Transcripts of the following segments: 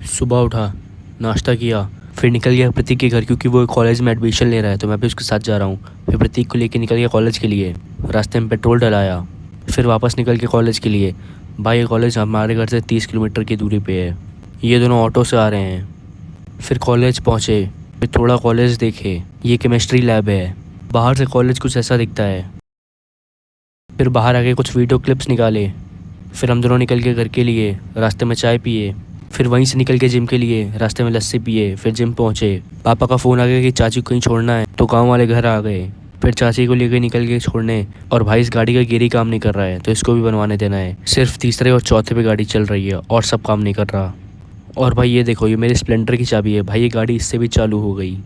सुबह उठा, नाश्ता किया, फिर निकल गया प्रतीक के घर क्योंकि वो कॉलेज में एडमिशन ले रहा है तो मैं भी उसके साथ जा रहा हूँ। फिर प्रतीक को लेके निकल गया कॉलेज के लिए। रास्ते में पेट्रोल डलाया, फिर वापस निकल के कॉलेज के लिए। भाई ये कॉलेज हमारे घर से 30 किलोमीटर की दूरी पे है। ये दोनों ऑटो से आ रहे हैं। फिर कॉलेज पहुँचे, फिर थोड़ा कॉलेज देखे। ये केमिस्ट्री लैब है। बाहर से कॉलेज कुछ ऐसा दिखता है। फिर बाहर आके कुछ वीडियो क्लिप्स निकाले। फिर हम दोनों निकल के घर के लिए। रास्ते में चाय पिए। फिर वहीं से निकल के जिम के लिए। रास्ते में लस्सी पिए। फिर जिम पहुँचे। पापा का फ़ोन आ गया कि चाची को कहीं छोड़ना है तो गांव वाले घर आ गए। फिर चाची को लेकर निकल गए छोड़ने। और भाई इस गाड़ी का गियर ही काम नहीं कर रहा है तो इसको भी बनवाने देना है। सिर्फ तीसरे और चौथे पे गाड़ी चल रही है और सब काम नहीं कर रहा। और भाई ये देखो, ये मेरे स्प्लेंडर की चाबी है। भाई ये गाड़ी इससे भी चालू हो गई।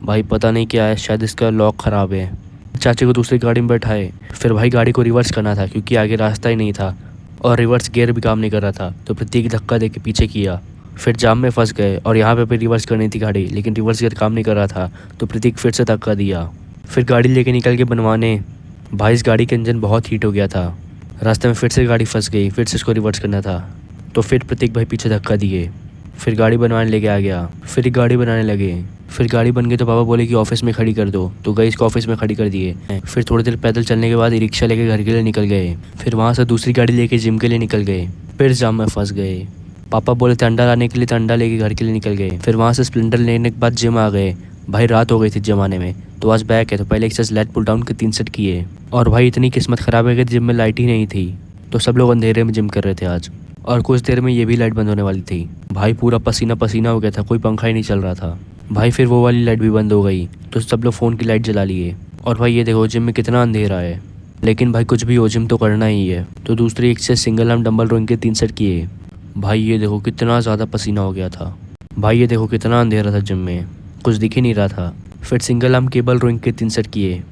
भाई पता नहीं क्या है, शायद इसका लॉक ख़राब है। चाची को दूसरी गाड़ी में बैठाए। फिर भाई गाड़ी को रिवर्स करना था क्योंकि आगे रास्ता ही नहीं था और रिवर्स गियर भी काम नहीं कर रहा था तो प्रतीक धक्का दे के पीछे किया। फिर जाम में फंस गए और यहाँ पे भी रिवर्स करनी थी गाड़ी, लेकिन रिवर्स गियर काम नहीं कर रहा था तो प्रतीक फिर से धक्का दिया। फिर गाड़ी लेके निकल के बनवाने। भाई इस गाड़ी का इंजन बहुत हीट हो गया था। रास्ते में फिर से गाड़ी फंस गई, फिर से इसको रिवर्स करना था तो फिर प्रतीक भाई पीछे धक्का दिए। फिर गाड़ी बनवाने लेके आ गया। फिर एक गाड़ी बनाने लगे। फिर गाड़ी बन गई तो पापा बोले कि ऑफिस में खड़ी कर दो तो गई, इसको ऑफिस में खड़ी कर दिए। फिर थोड़ी देर पैदल चलने के बाद रिक्शा लेके घर के लिए निकल गए। फिर वहाँ से दूसरी गाड़ी लेके जिम के लिए निकल गए। फिर जाम में फंस गए। पापा बोले थे अंडा लाने के लिए तो अंडा लेके घर के लिए निकल गए। फिर वहाँ से स्प्लेंडर लेने के बाद जिम आ गए। भाई रात हो गई थी जमाने में तो आज बैक है तो पहले एक्सरसाइज लेट पुल डाउन के 3 सेट किए। और भाई इतनी किस्मत ख़राब है कि जिम में लाइट ही नहीं थी तो सब लोग अंधेरे में जिम कर रहे थे आज। और कुछ देर में ये भी लाइट बंद होने वाली थी। भाई पूरा पसीना पसीना हो गया था, कोई पंखा ही नहीं चल रहा था। भाई फिर वो वाली लाइट भी बंद हो गई तो सब लोग फ़ोन की लाइट जला लिए। और भाई ये देखो जिम में कितना अंधेरा है, लेकिन भाई कुछ भी हो जिम तो करना ही है। तो दूसरी exercise single arm dumbbell rowing के 3 सेट किए। भाई ये देखो कितना ज़्यादा पसीना हो गया था। भाई ये देखो कितना अंधेरा था जिम में, कुछ दिख ही नहीं रहा था। फिर सिंगल आर्म केबल रोइंग के 3 सेट किए।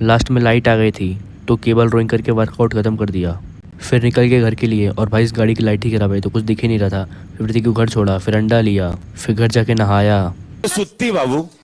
लास्ट में लाइट आ गई थी तो केबल रोइंग करके वर्कआउट ख़त्म कर दिया। फिर निकल गए घर के लिए और भाई इस गाड़ी की लाइट ही खराब है तो कुछ दिख ही नहीं रहा था। फिर प्रतीक को घर छोड़ा, फिर अंडा लिया, फिर घर जाके नहाया। सुत्ती बाबू।